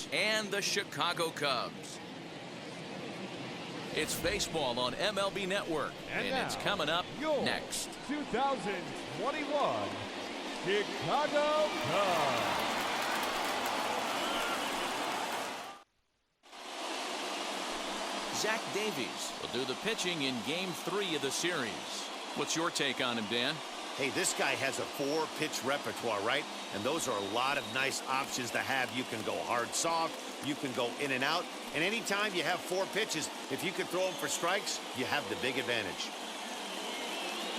Cubs and the Chicago Cubs. It's baseball on MLB Network, and it's coming up next. 2021 Chicago Cubs. Zach Davies will do the pitching in Game 3 of the series. What's your take on him, Dan? Hey, this guy has a 4-pitch repertoire, right? And those are a lot of nice options to have. You can go hard, soft. You can go in and out. And anytime you have 4 pitches, if you can throw them for strikes, you have the big advantage.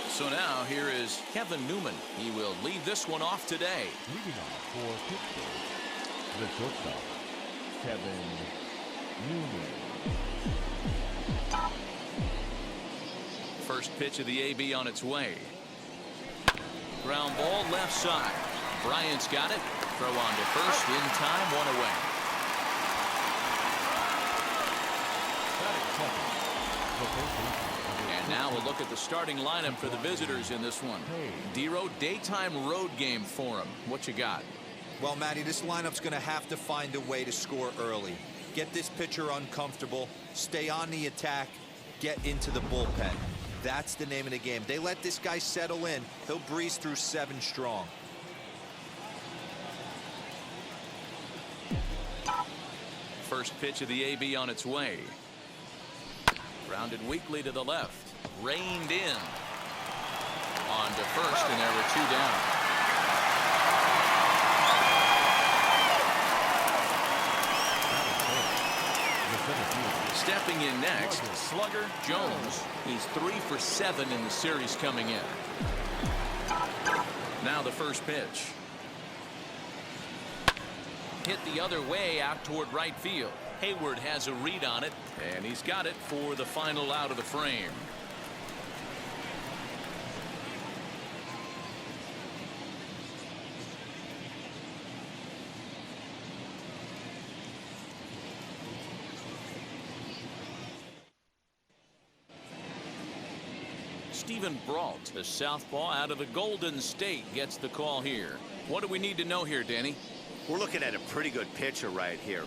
So now here is Kevin Newman. He will lead this one off today. Leading off for Pittsburgh, the shortstop, Kevin Newman. First pitch of the AB on its way. Ground ball left side. Bryant's got it. Throw on to first in time, 1 away. And now we'll look at the starting lineup for the visitors in this one. Dero, daytime road game for him. What you got? Well, Matty, this lineup's going to have to find a way to score early. Get this pitcher uncomfortable, stay on the attack, get into the bullpen. That's the name of the game. They let this guy settle in, he'll breeze through 7 strong. First pitch of the AB on its way. Grounded weakly to the left. Reined in. On to first, and there were 2 down. Stepping in next, slugger Jones. He's 3 for 7 in the series coming in. Now the first pitch. Hit the other way out toward right field. Hayward has a read on it, and he's got it for the final out of the frame. Stephen Brault, the southpaw out of the Golden State, gets the call here. What do we need to know here, Danny? We're looking at a pretty good pitcher right here.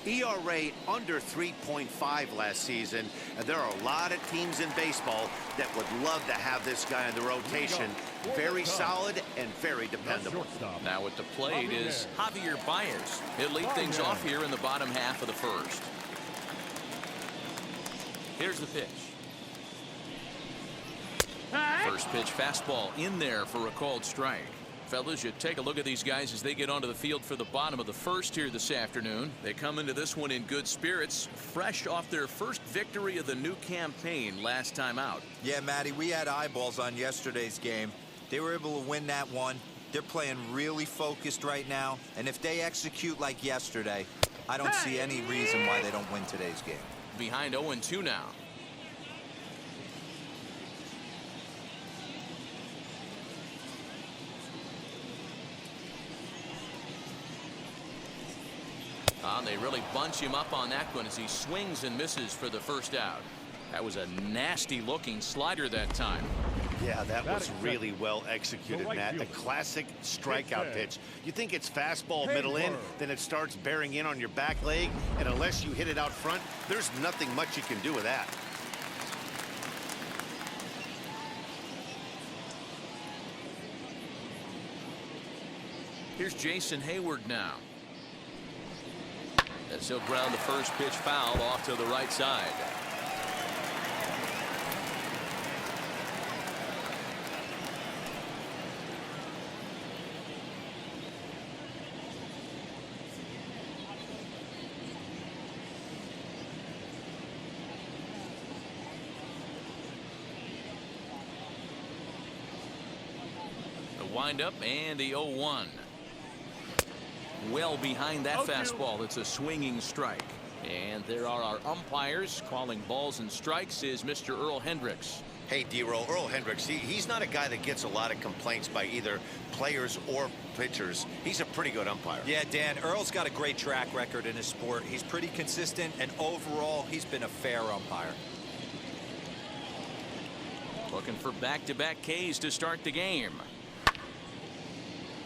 ERA under 3.5 last season, and there are a lot of teams in baseball that would love to have this guy in the rotation. Very solid and very dependable. Now at the plate is Javier Baez. He'll lead things off here in the bottom half of the first. Here's the pitch. First pitch fastball in there for a called strike. Fellas, you take a look at these guys as they get onto the field for the bottom of the first here this afternoon. They come into this one in good spirits, fresh off their first victory of the new campaign last time out. Yeah, Matty, we had eyeballs on yesterday's game. They were able to win that one. They're playing really focused right now, and if they execute like yesterday, I don't see any reason why they don't win today's game. Behind 0-2 now. They really bunch him up on that one as he swings and misses for the first out. That was a nasty looking slider that time. Yeah, that was really well executed, Matt. A classic strikeout pitch. You think it's fastball middle in, then it starts bearing in on your back leg, and unless you hit it out front, there's nothing much you can do with that. Here's Jason Hayward now. As he'll ground the first pitch foul off to the right side. The windup and the 0-1. Well behind that fastball. It's a swinging strike. And there are our umpires calling balls and strikes is Mr. Earl Hendricks. Hey, D-Roll, Earl Hendricks, he's not a guy that gets a lot of complaints by either players or pitchers. He's a pretty good umpire. Yeah, Dan, Earl's got a great track record in his sport. He's pretty consistent, and overall, he's been a fair umpire. Looking for back-to-back Ks to start the game.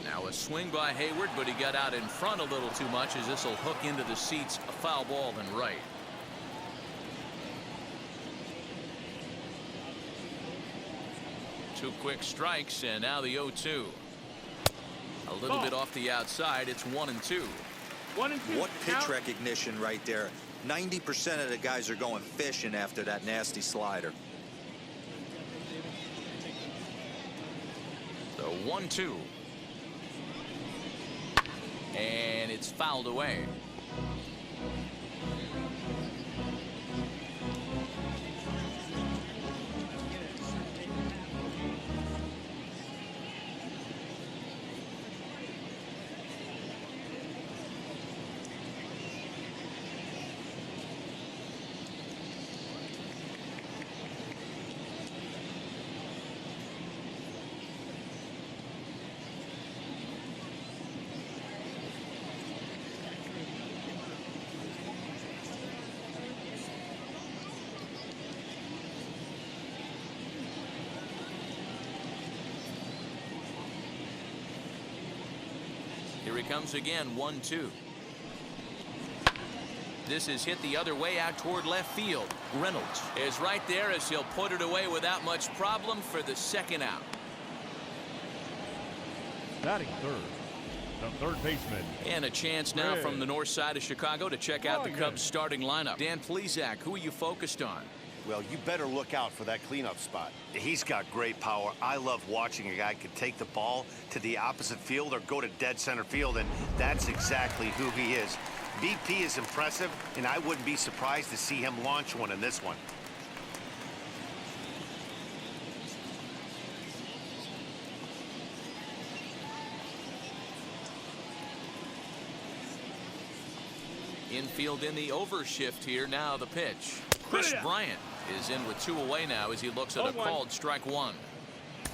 Now a swing by Hayward, but he got out in front a little too much as this will hook into the seats. A foul ball then right. Two quick strikes, and now the 0-2. A little bit off the outside. It's 1-2. 1-2. What pitch recognition right there. 90% of the guys are going fishing after that nasty slider. The 1-2. And it's fouled away. Here he comes again, 1-2. This is hit the other way out toward left field. Reynolds is right there as he'll put it away without much problem for the second out. Batting third, the third baseman. And a chance now from the north side of Chicago to check out the Cubs starting lineup. Dan Plesac, who are you focused on? Well, you better look out for that cleanup spot. He's got great power. I love watching a guy can take the ball to the opposite field or go to dead center field, and that's exactly who he is. BP is impressive, and I wouldn't be surprised to see him launch one in this one. Infield in the overshift here. Now the pitch. Chris Bryant is in with 2 away now as he looks at a called strike 1.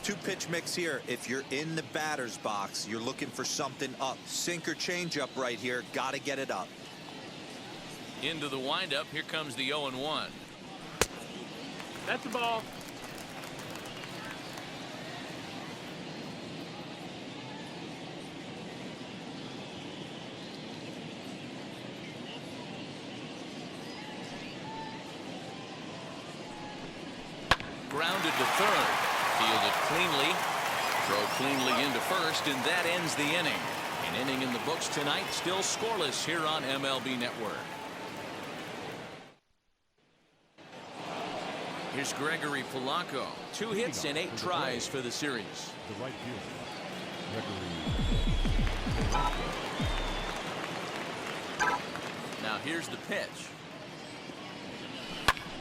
2-pitch mix here. If you're in the batter's box, you're looking for something up. Sinker changeup right here. Got to get it up. Into the windup. Here comes the 0-1. That's the ball. Grounded to third. Fielded cleanly. Throw cleanly into first, and that ends the inning. An inning in the books tonight, still scoreless here on MLB Network. Here's Gregory Polanco. 2 hits and 8 tries for the series. The right fielder, Gregory. Now here's the pitch.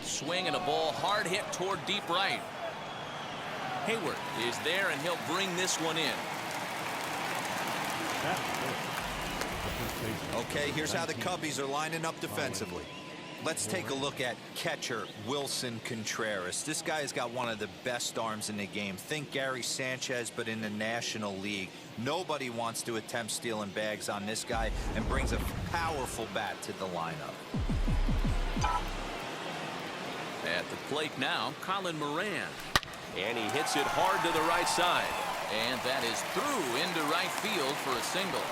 Swing and a ball hard hit toward deep right. Hayward is there, and he'll bring this one in. Okay, here's how the Cubbies are lining up defensively. Let's take a look at catcher Wilson Contreras. This guy has got one of the best arms in the game. Think Gary Sanchez, but in the National League. Nobody wants to attempt stealing bags on this guy, and brings a powerful bat to the lineup. At the plate now, Colin Moran. And he hits it hard to the right side. And that is through into right field for a single.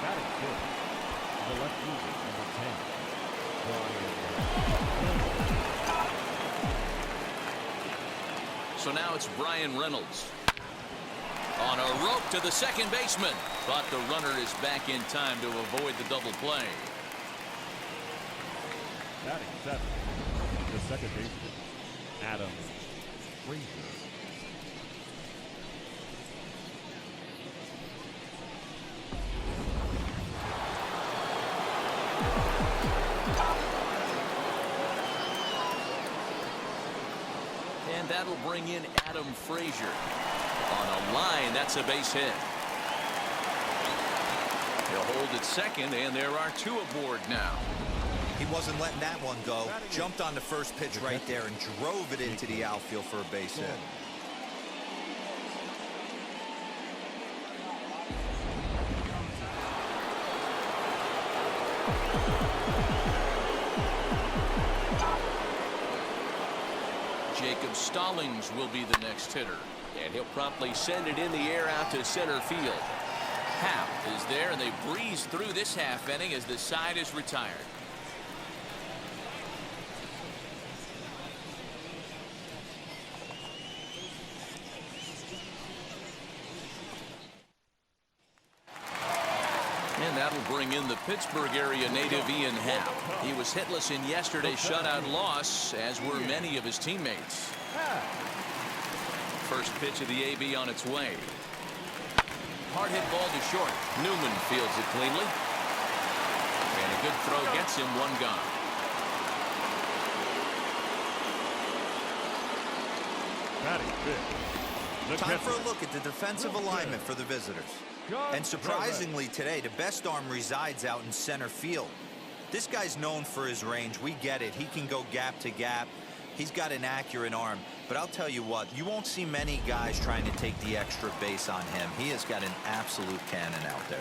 Batting fifth, the left fielder, number 10, Brian. So now it's Brian Reynolds. On a rope to the second baseman. But the runner is back in time to avoid the double play. Batting seventh, the second baseman, Adam Frazier. And that'll bring in Adam Frazier. On a line, that's a base hit. He'll hold at second, and there are 2 aboard now. He wasn't letting that one go. Jumped on the first pitch right there and drove it into the outfield for a base hit. Jacob Stallings will be the next hitter. And he'll promptly send it in the air out to center field. Happ is there, and they breeze through this half inning as the side is retired. And that'll bring in the Pittsburgh area native Ian Happ. He was hitless in yesterday's shutout loss, as were many of his teammates. First pitch of the AB on its way. Hard hit ball to short. Newman fields it cleanly. And a good throw gets him one gone. Batting fifth. Time for a look at the defensive alignment for the visitors. And surprisingly today, the best arm resides out in center field. This guy's known for his range. We get it. He can go gap to gap. He's got an accurate arm. But I'll tell you what, you won't see many guys trying to take the extra base on him. He has got an absolute cannon out there.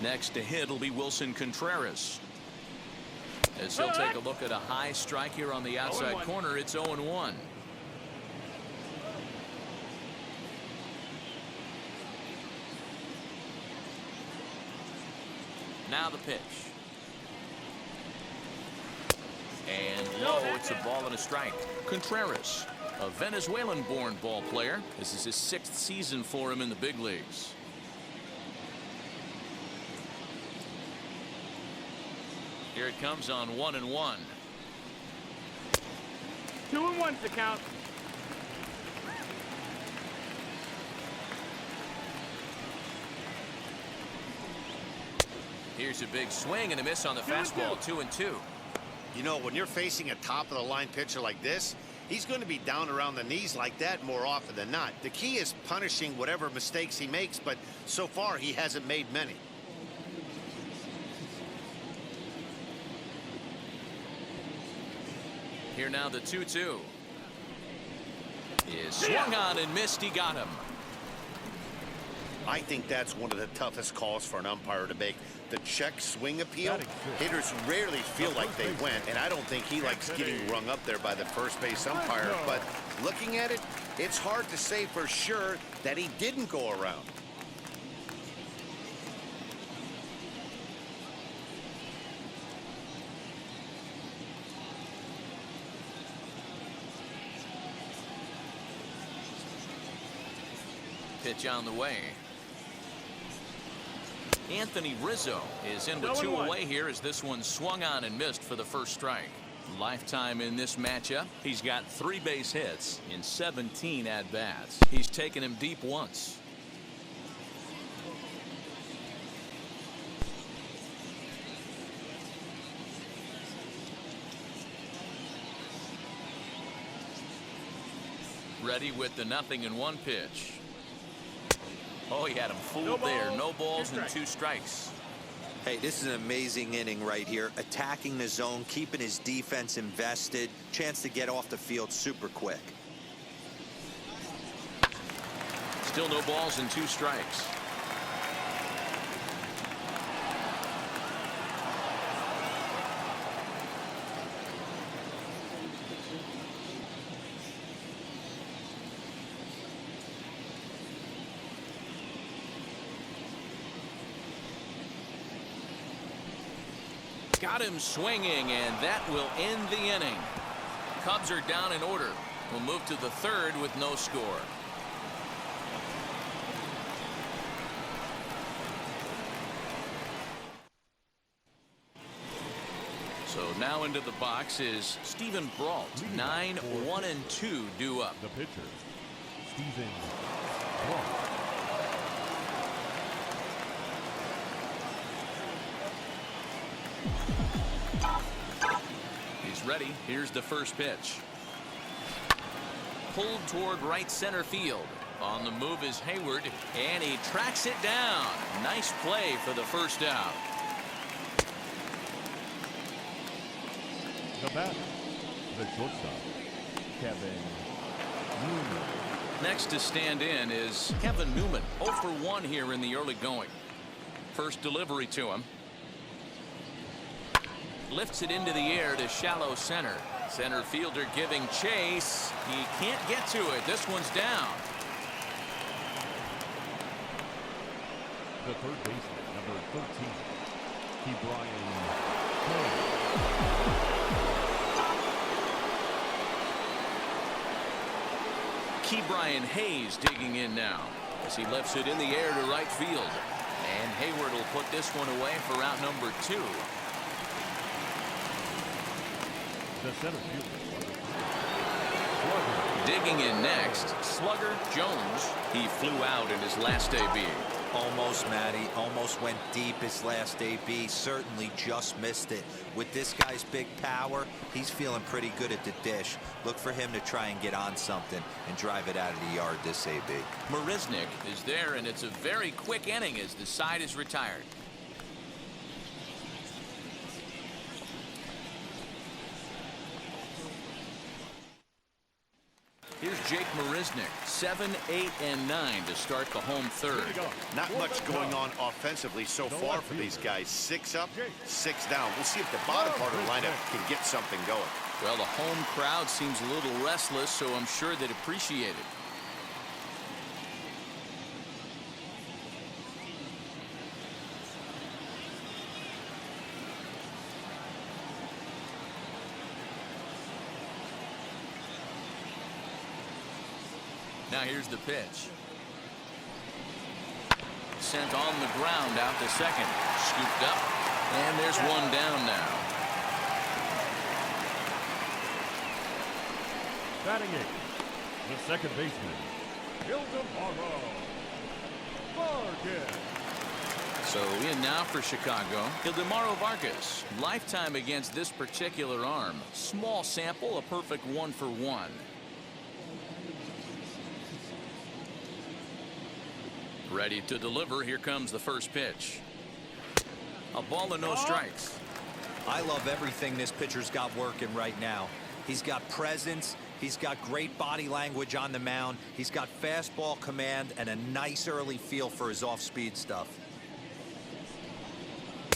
Next to hit will be Wilson Contreras. As he'll take a look at a high strike here on the outside corner, it's 0-1. Now the pitch. And low, it's a ball and a strike. Contreras, a Venezuelan-born ball player. This is his 6th season for him in the big leagues. Here it comes on 1-1. 2-1's the count. Here's a big swing and a miss on the fastball. 2-2. You know, when you're facing a top-of-the-line pitcher like this, he's going to be down around the knees like that more often than not. The key is punishing whatever mistakes he makes, but so far he hasn't made many. Here now the 2-2 is swung on and missed. He got him. I think that's one of the toughest calls for an umpire to make. The check swing appeal. Hitters rarely feel like they went, and I don't think he likes getting rung up there by the first base umpire. But looking at it, it's hard to say for sure that he didn't go around. Pitch on the way. Anthony Rizzo is in with 2 away here as this one swung on and missed for the first strike. Lifetime in this matchup. He's got 3 base hits in 17 at-bats. He's taken him deep once. Ready with the 0-1 pitch. Oh, he had him fooled there. No balls and 2 strikes. Hey, this is an amazing inning right here. Attacking the zone, keeping his defense invested. Chance to get off the field super quick. Still no balls and 2 strikes. Got him swinging, and that will end the inning. Cubs are down in order. We'll move to the 3rd with no score. So now into the box is Stephen Brault. 9-1-2 due up. The pitcher, Stephen Brault. He's ready. Here's the first pitch. Pulled toward right center field. On the move is Hayward, and he tracks it down. Nice play for the first out. The batter, the shortstop, Kevin Newman. Next to stand in is Kevin Newman, 0 for 1 here in the early going. First delivery to him. Lifts it into the air to shallow center. Center fielder giving chase. He can't get to it. This one's down. The third baseman, number 13, Brian. Brian Hayes digging in now as he lifts it in the air to right field. And Hayward will put this one away for out number 2. The center fielder. Digging in next, slugger Jones. He flew out in his last AB. Almost, Matty. Almost went deep his last AB. Certainly just missed it. With this guy's big power, he's feeling pretty good at the dish. Look for him to try and get on something and drive it out of the yard this AB. Marisnick is there, and it's a very quick inning as the side is retired. Here's Jake Marisnick, 7, 8, and 9 to start the home third. Not much going on offensively so far for these guys. 6 up, 6 down. We'll see if the bottom part of the lineup can get something going. Well, the home crowd seems a little restless, so I'm sure they'd appreciate it. Now here's the pitch. Sent on the ground out to second. Scooped up. And there's one down now. Batting 8, the second baseman, Vargas. So in now for Chicago, Ildemaro Vargas. Lifetime against this particular arm. Small sample, a perfect 1 for 1. Ready to deliver. Here comes the first pitch. A ball and no strikes. I love everything this pitcher's got working right now. He's got presence. He's got great body language on the mound. He's got fastball command and a nice early feel for his off-speed stuff.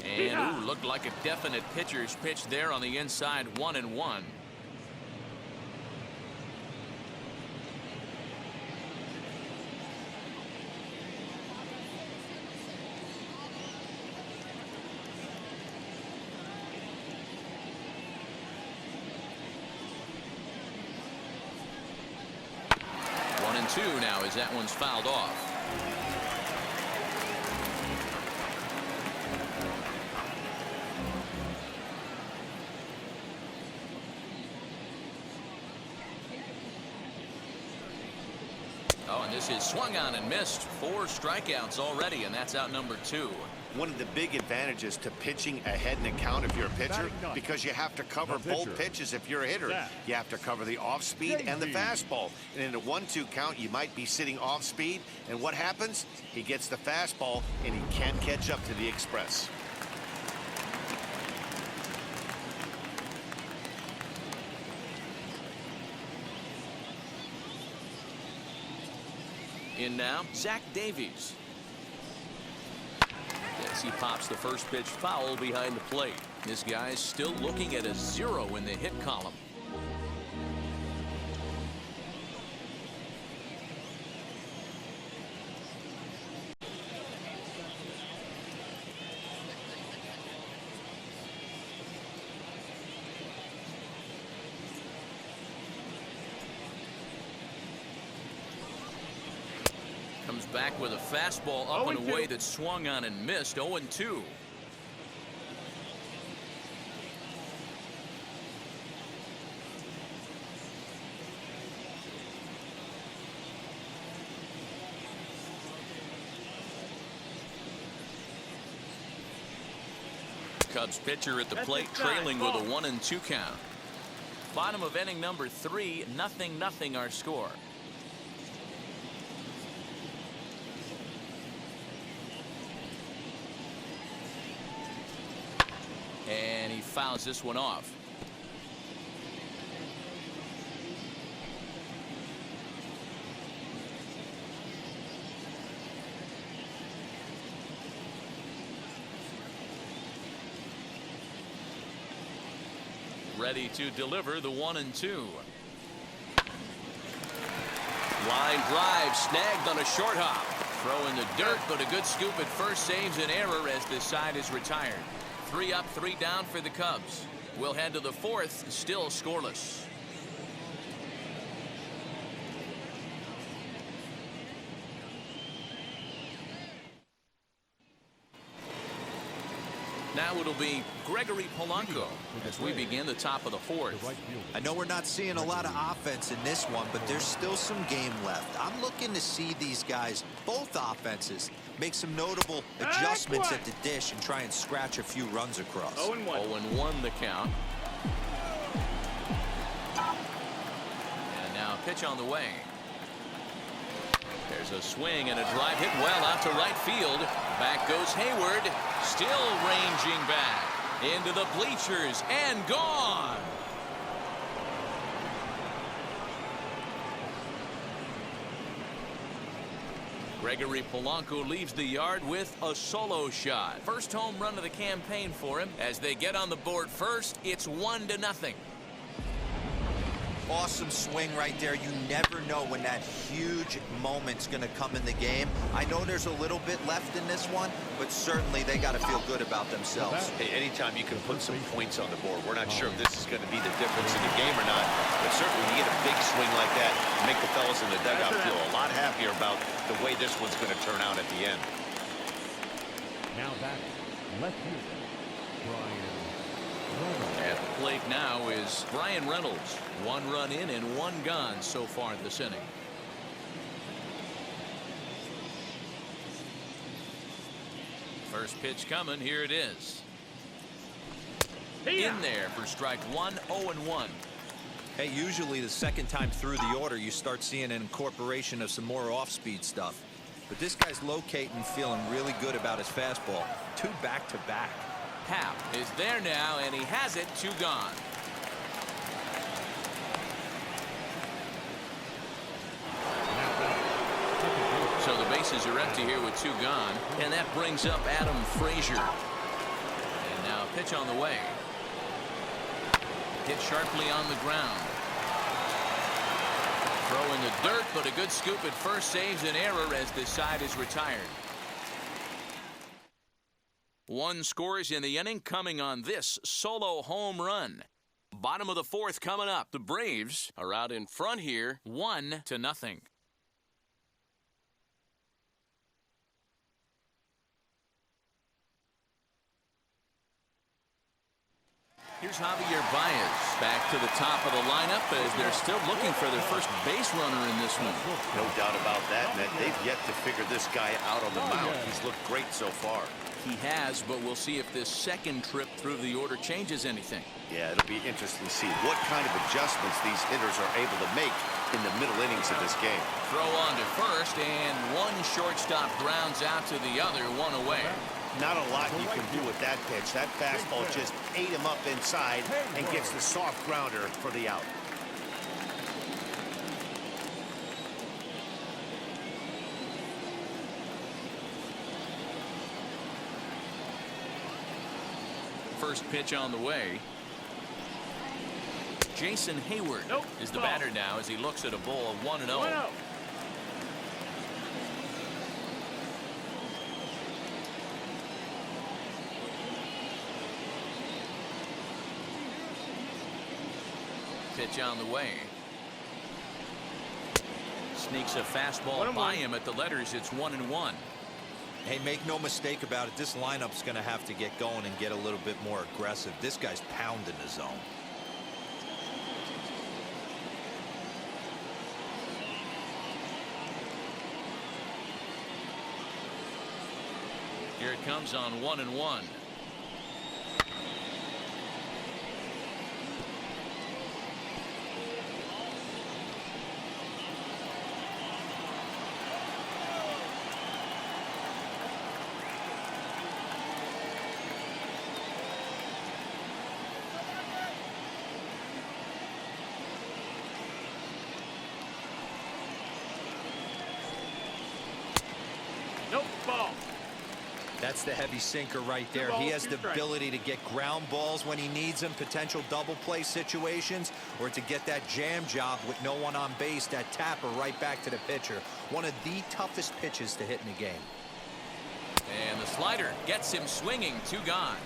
And looked like a definite pitcher's pitch there on the inside. 1-1. Two now as that one's fouled off. Oh, and this is swung on and missed. 4 strikeouts already, and that's out number 2. One of the big advantages to pitching ahead in the count if you're a pitcher, because you have to cover both pitches if you're a hitter. You have to cover the off speed and the fastball. And in a 1-2 count, you might be sitting off speed. And what happens? He gets the fastball, and he can't catch up to the express. In now, Zach Davies. As he pops the first pitch foul behind the plate. This guy's still looking at a 0 in the hit column. Comes back with a fastball up and away that swung on and missed. 0-2. Cubs pitcher at the plate trailing with a 1-2 count. Bottom of inning number 3, 0-0 our score. And he fouls this one off. ready to deliver the 1-2. Line drive snagged on a short hop. Throw in the dirt, but a good scoop at first saves an error as this side is retired. 3 up, 3 down for the Cubs. We'll head to the 4th, still scoreless. Now it'll be Gregory Polanco as we begin the top of the 4th. I know we're not seeing a lot of offense in this one, but there's still some game left. I'm looking to see these guys, both offenses, make some notable adjustments at the dish and try and scratch a few runs across. 0-1. 0-1 the count. And now a pitch on the way. There's a swing and a drive hit well out to right field. Back goes Hayward, still ranging back into the bleachers and gone. Gregory Polanco leaves the yard with a solo shot. First home run of the campaign for him. As they get on the board first, it's 1-0. Awesome swing right there. You never know when that huge moment's going to come in the game. I know there's a little bit left in this one, but certainly they got to feel good about themselves. Hey, anytime you can put some points on the board, we're not sure if this is going to be the difference in the game or not, but certainly when you get a big swing like that, make the fellas in the dugout feel a lot happier about the way this one's going to turn out at the end. Now back, left fielder, Brian Reynolds. At the plate now is Brian Reynolds. 1 run in and 1 gone so far this inning. First pitch coming. Here it is. In there for strike 1. 0-1. Hey, usually the second time through the order, you start seeing an incorporation of some more off-speed stuff. But this guy's locating, feeling really good about his fastball. 2 back-to-back. Hap is there now, and he has it. 2 gone. So the bases are empty here with 2 gone, and that brings up Adam Frazier. And now a pitch on the way. Hit sharply on the ground. Throw in the dirt, but a good scoop at first saves an error as this side is retired. 1 scores in the inning coming on this solo home run. Bottom of the 4th coming up. The Braves are out in front here, 1-0. Here's Javier Baez back to the top of the lineup as they're still looking for their first base runner in this one. No doubt about that, Matt. They've yet to figure this guy out on the mound. He's looked great so far. He has, but we'll see if this second trip through the order changes anything. Yeah, it'll be interesting to see what kind of adjustments these hitters are able to make in the middle innings of this game. Throw on to first, and 1 shortstop grounds out to the other, 1 away. Not a lot you can do with that pitch. That fastball just ate him up inside and gets the soft grounder for the out. First pitch on the way. Jason Hayward is the batter now as he looks at a ball of 1-0. 1-0. Pitch on the way. Sneaks a fastball by him at the letters. It's 1-1. Hey, make no mistake about it. This lineup's going to have to get going and get a little bit more aggressive. This guy's pounding the zone. Here it comes on 1-1. That's the heavy sinker right there. He has the ability to get ground balls when he needs them, potential double play situations, or to get that jam job with no one on base, that tapper right back to the pitcher. One of the toughest pitches to hit in the game. And the slider gets him swinging. 2 gone.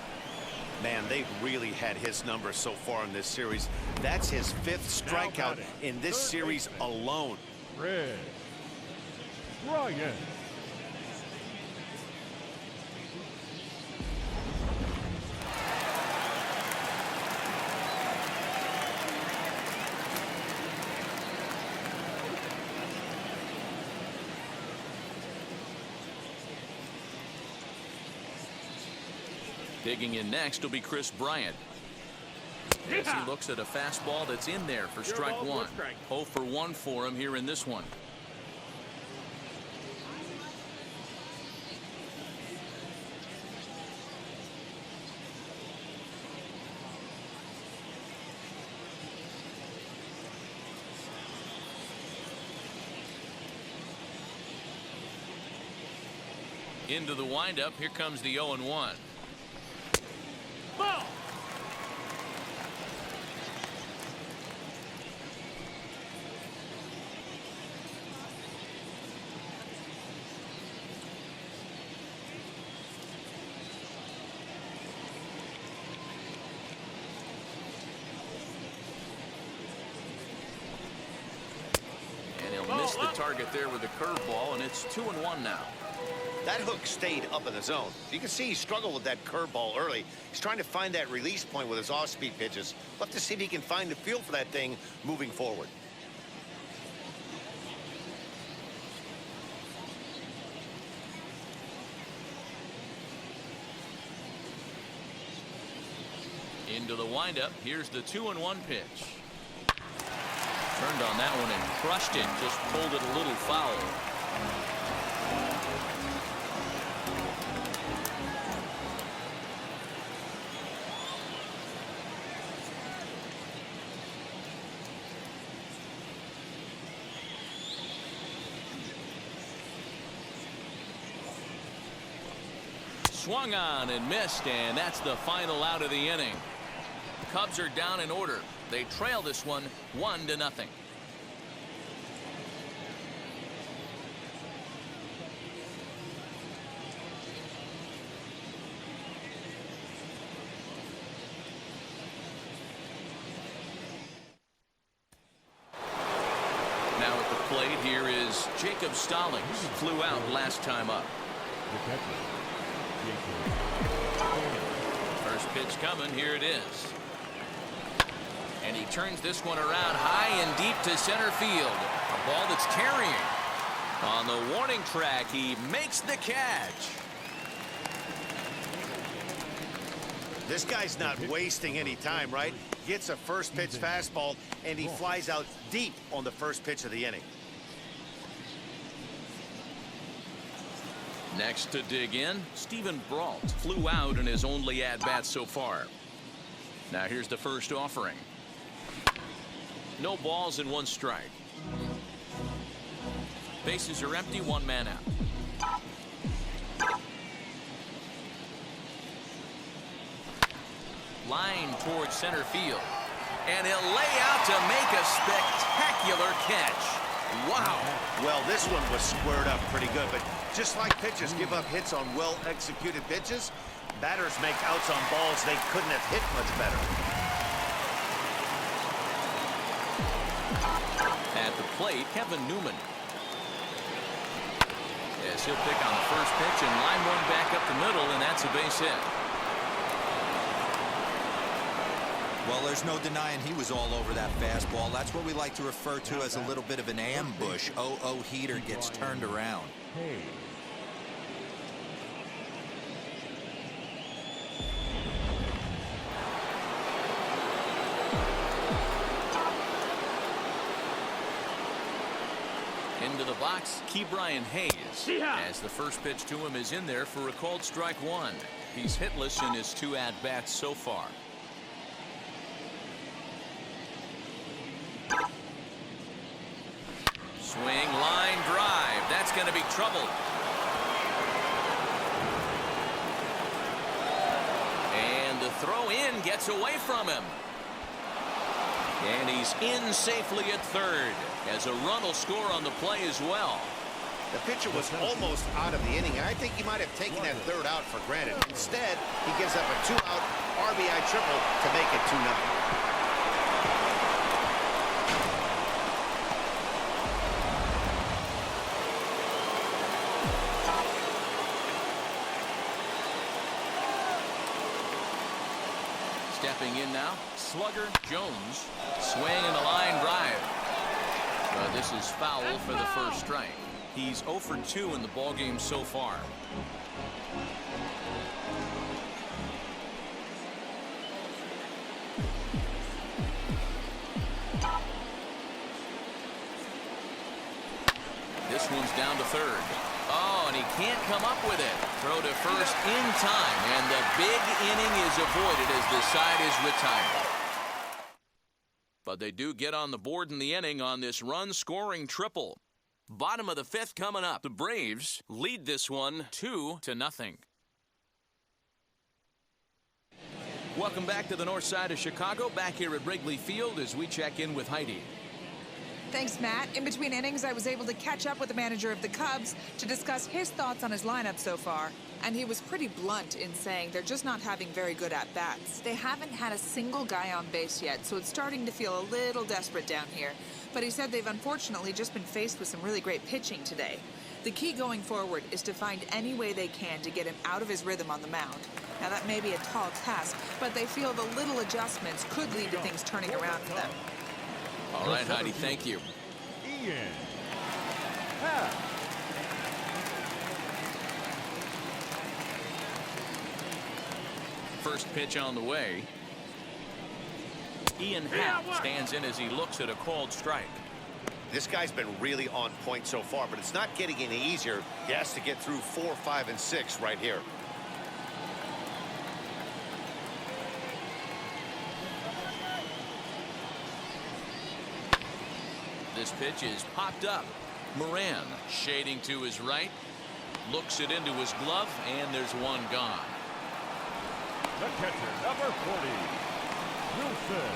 Man, they've really had his number so far in this series. That's his 5th strikeout in this series alone. Red. Ryan. Digging in next will be Chris Bryant. As he looks at a fastball that's in there for strike 1. 0 for 1 for him here in this one. Into the windup. Here comes the 0-1. Ball. And he'll miss the target there with a curveball, and it's 2-1 now. That hook stayed up in the zone. You can see he struggled with that curveball early. He's trying to find that release point with his off-speed pitches. We'll have to see if he can find the feel for that thing moving forward. Into the windup. Here's the 2-1 pitch. Turned on that one and crushed it. Just pulled it a little foul. Swung on and missed, and that's the final out of the inning. Cubs are down in order. They trail this one 1-0. Now at the plate, here is Jacob Stallings. Flew out last time up. First pitch coming. Here it is. And he turns this one around high and deep to center field. A ball that's carrying. On the warning track, he makes the catch. This guy's not wasting any time, right? Gets a first pitch fastball, and he flies out deep on the first pitch of the inning. Next to dig in, Stephen Brault flew out in his only at-bat so far. Now here's the first offering. No balls and 1 strike. Bases are empty, 1 man out. Line towards center field. And he'll lay out to make a spectacular catch. Wow. Well, this one was squared up pretty good, but just like pitchers give up hits on well-executed pitches, batters make outs on balls they couldn't have hit much better. At the plate, Kevin Newman. Yes, he'll pick on the first pitch and line one back up the middle, and that's a base hit. Well, there's no denying he was all over that fastball. That's what we like to refer to as a little bit of an ambush. 0-0 heater gets turned around. Hey. Into the box, Ke'Bryan Hayes. As the first pitch to him is in there for a called strike 1. He's hitless in his 2 at-bats so far. Swing, line drive. That's going to be trouble. throw in gets away from him. And he's in safely at third, as a run will score on the play as well. The pitcher was almost out of the inning, and I think he might have taken that third out for granted. Instead, he gives up a 2-out RBI triple to make it 2-0. Stepping in now, slugger Jones, swing and a line drive. But this is foul for the first strike. He's 0 for 2 in the ballgame so far. This one's down to third. Oh, and he can't come up with it. Throw to first in time, and the big inning is avoided as the side is retired. But they do get on the board in the inning on this run-scoring triple. Bottom of the fifth coming up. The Braves lead this one 2-0. Welcome back to the north side of Chicago, back here at Wrigley Field as we check in with Heidi. Thanks, Matt. In between innings, I was able to catch up with the manager of the Cubs to discuss his thoughts on his lineup so far. And he was pretty blunt in saying they're just not having very good at-bats. They haven't had a single guy on base yet, so it's starting to feel a little desperate down here. But he said they've unfortunately just been faced with some really great pitching today. The key going forward is to find any way they can to get him out of his rhythm on the mound. Now, that may be a tall task, but they feel the little adjustments could lead to things turning around for them. All right, Heidi, thank you. Ian. First pitch on the way. Ian Happ stands in as he looks at a called strike. This guy's been really on point so far, but it's not getting any easier. He has to get through 4, 5, and 6 right here. This pitch is popped up. Moran shading to his right. Looks it into his glove, and there's one gone. The catcher, number 40, Wilson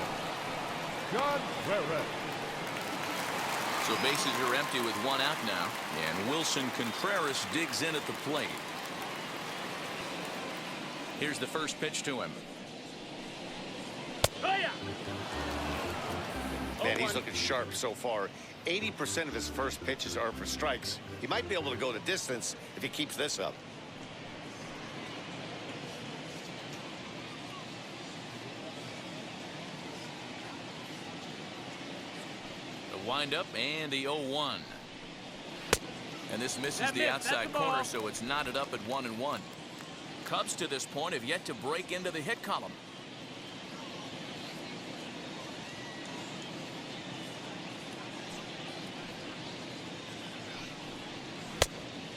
Contreras. So bases are empty with one out now, and Wilson Contreras digs in at the plate. Here's the first pitch to him. Man, he's looking sharp so far. 80% of his first pitches are for strikes. He might be able to go the distance if he keeps this up. The windup and the 0-1. And this misses the outside corner, so it's knotted up at 1-1. Cubs to this point have yet to break into the hit column.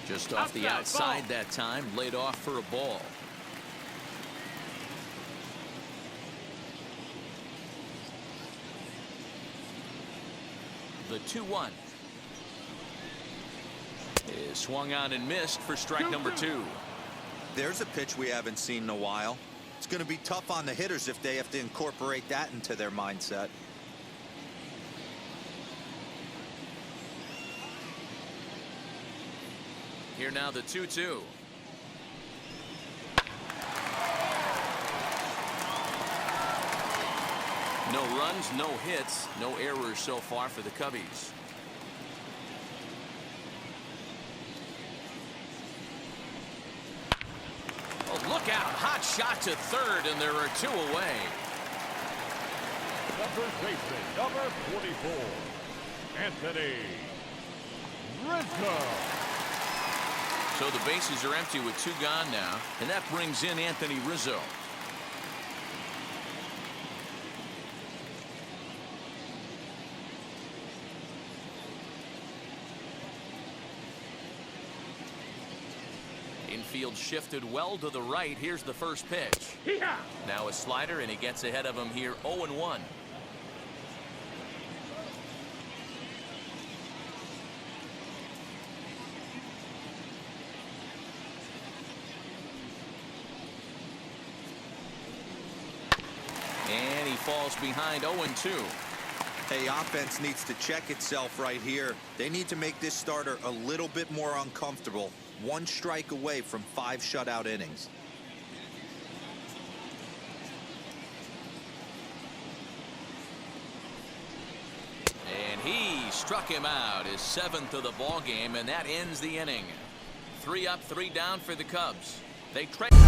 Just off the outside that time, laid off for a ball. The 2-1 is swung on and missed for strike number 2. There's a pitch we haven't seen in a while. It's going to be tough on the hitters if they have to incorporate that into their mindset. Here now the 2-2. No runs, no hits, no errors so far for the Cubbies. Oh, look out. Hot shot to third, and there are 2 away. The first baseman, number 44, Anthony Rizzo. So the bases are empty with 2 gone now, and that brings in Anthony Rizzo. Infield shifted well to the right. Here's the first pitch. Now a slider, and he gets ahead of him here 0-1. falls behind 0-2. Hey, offense needs to check itself right here. They need to make this starter a little bit more uncomfortable. 1 strike away from 5 shutout innings. And he struck him out, his 7th of the ball game, and that ends the inning. 3 up, 3 down for the Cubs. They trade.